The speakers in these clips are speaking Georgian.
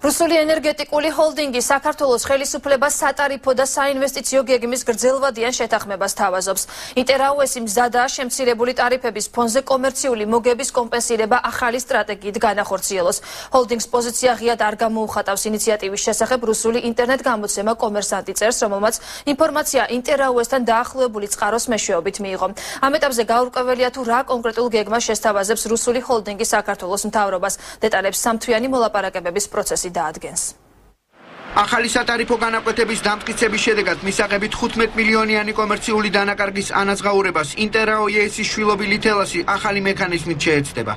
რუსული ენერგეტიკული ჰოლდინგი საქართველოს ხელისუფლებას სატარიფო და საინვესტიციო გეგმის გრძელვადიან შეთანხმებას თავაზობს. ინტერაუესი მზადაა შემცირებული ტარიფების ფონზე კომერციული მოგების კომპენსირება ახალი სტრატეგიით განახორციელოს. ჰოლდინგს პოზიცია ღიად არ გამოუხატავს ინიციატივის შესახებ რუსული ინტერნეტ გამოცემა კომერსანტი წერს, რომელმაც ინფორმაცია ინტერაუესთან დაახლოებული წყაროს მეშვეობით მიიღო. ამ ეტაპზე გაურკვეველია თუ რა კონკრეტულ გეგმას შესთავაზებს რუსული ჰოლდინგი საქართველოს მთავრობას. დეტალებს სამთვიანი მოლაპარაკებების პროცესი დაადგენს. ახალი სატარიფო განაკვეთების დამტკიცების შედეგად მისაღებით 15 მილიონიანი კომერციული დანაკარგის ანაზღაურებას ინტერაუესის შვილობილი თელასი ახალი მექანიზმით შეეცდება.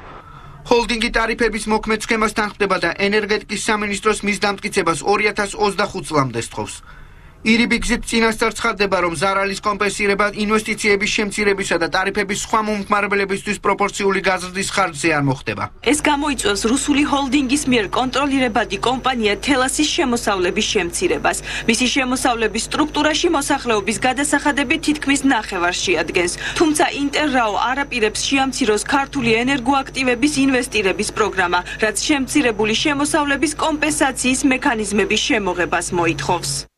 ჰოლდინგი ტარიფების მოქმედ სქემასთან ხდება და ენერგეტიკის სამინისტროს მის დამტკიცებას 2025 წლამდე სთხოვს. ირიბიგზით წინასწარ ცხადდება, რომ ზარალის კომპენსირება ინვესტიციების შემცირებისა და ტარიფების სხვა მომხმარებლებისთვის პროპორციული გაზრდის ხარჯზე არ მოხდება. ეს გამოიწვევს რუსული ჰოლდინგის მიერ კონტროლირებადი კომპანია თელასის შემოსავლების შემცირებას. მისი შემოსავლების სტრუქტურაში მოსახლეობის გადასახადები თითქმის ნახევარს შეადგენს. თუმცა ინტერრაო არ აპირებს შეამციროს ქართული ენერგოაქტივების ინვესტირების პროგრამა, რაც შემცირებული შემოსავლების კომპენსაციის მექანიზმების შემოღებას მოითხოვს.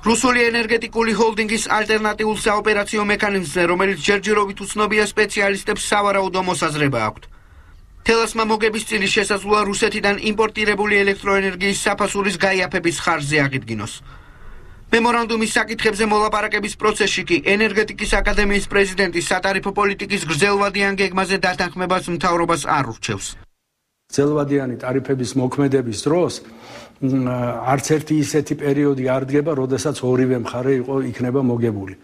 რუსული ენერგეტიკული ჰოლდინგის ალტერნატიულ საოპერაციო მექანიზმზე, რომელიც ჯერჯერობით უცნობია სპეციალისტებს, სავარაუდო მოსაზრება აქვთ. თელასმა მოგების წილის შესაძლოა რუსეთიდან იმპორტირებული ელექტროენერგიის საფასურის გაიაფების ხარჯზე აღიდგინოს. მემორანდუმის საკითხებზე მოლაპარაკების პროცესში კი ენერგეტიკის აკადემიის პრეზიდენტი სატარიფო პოლიტიკის გრძელვადიან გეგმაზე დათანხმებას მთავრობას არ ურჩევს. გრძელვადიანი ტარიფების მოქმედების დროს არც ერთი ისეთი პერიოდი არ დგება, როდესაც ორივე მხარე იქნება მოგებული.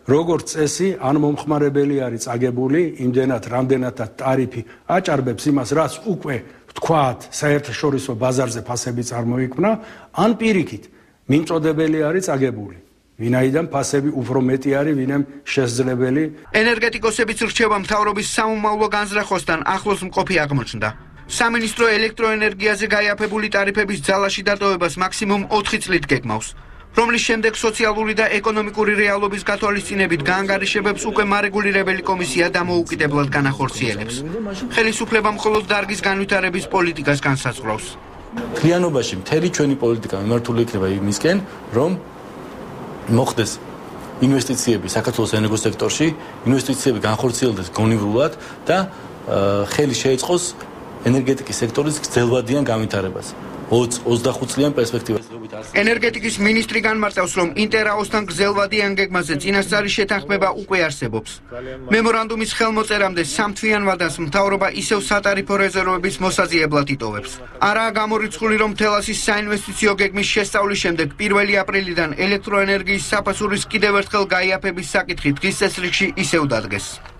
როგორც წესი, ან მომხმარებელი არის წაგებული, იმდენად, რამდენადაც ტარიფი აჭარბებს იმას, რაც უკვე ვთქვათ, საერთაშორისო ბაზარზე ფასები წარმოიქმნა, ან პირიქით, მიმწოდებელი არის წაგებული. ვინაიდან ფასები უფრო მეტი არის, ვინემ შესაძლებელი. ენერგეტიკოსების რჩევა მთავრობის სამომავლო განზრახოსთან ახლოს მყოფი აღმოჩნდა. სამინისტრო ელექტროენერგიაზე გაიაფებული ტარიფების ძალაში დატოვებას მაქსიმუმ 4 წლით გეგმავს, რომლის შემდეგ სოციალური და ეკონომიკური რეალობის გათვალისწინებით გაანგარიშებებს უკვე მარეგულირებელი კომისია დამოუკიდებლად განახორციელებს. ხელისუფლება მხოლოდ დარგის განვითარების პოლიტიკას განსაზღვრავს. მთლიანობაში მთელი ჩვენი პოლიტიკა მიმართული იქნება იმისკენ, რომ მოხდეს ინვესტიციები საქართველოს ენერგოსექტორში, ინვესტიციები განხორციელდეს გონივრულად და ხელი შეეწყოს ენერგეტიკის სექტორის გრძელვადიან განვითარებას 20-25 წლიან პერსპექტივაში. ენერგეტიკის მინისტრი განმარტავს, რომ ინტერაოსთან გრძელვადიან გეგმაზე წინასწარი შეთანხმება უკვე არსებობს. მემორანდუმის ხელმოწერამდე სამთვიან ვადას მთავრობა ისევ სატარიფო რეზერვების მოსაზიებლად იტოვებს. არაა გამორიცხული, რომ თელასის საინვესტიციო გეგმის შესწავლის შემდეგ 1 აპრილიდან ელექტროენერგიის საფასურის კიდევ ერთხელ გაიაფების საკითხი დღის წესრიგში ისევ დადგეს.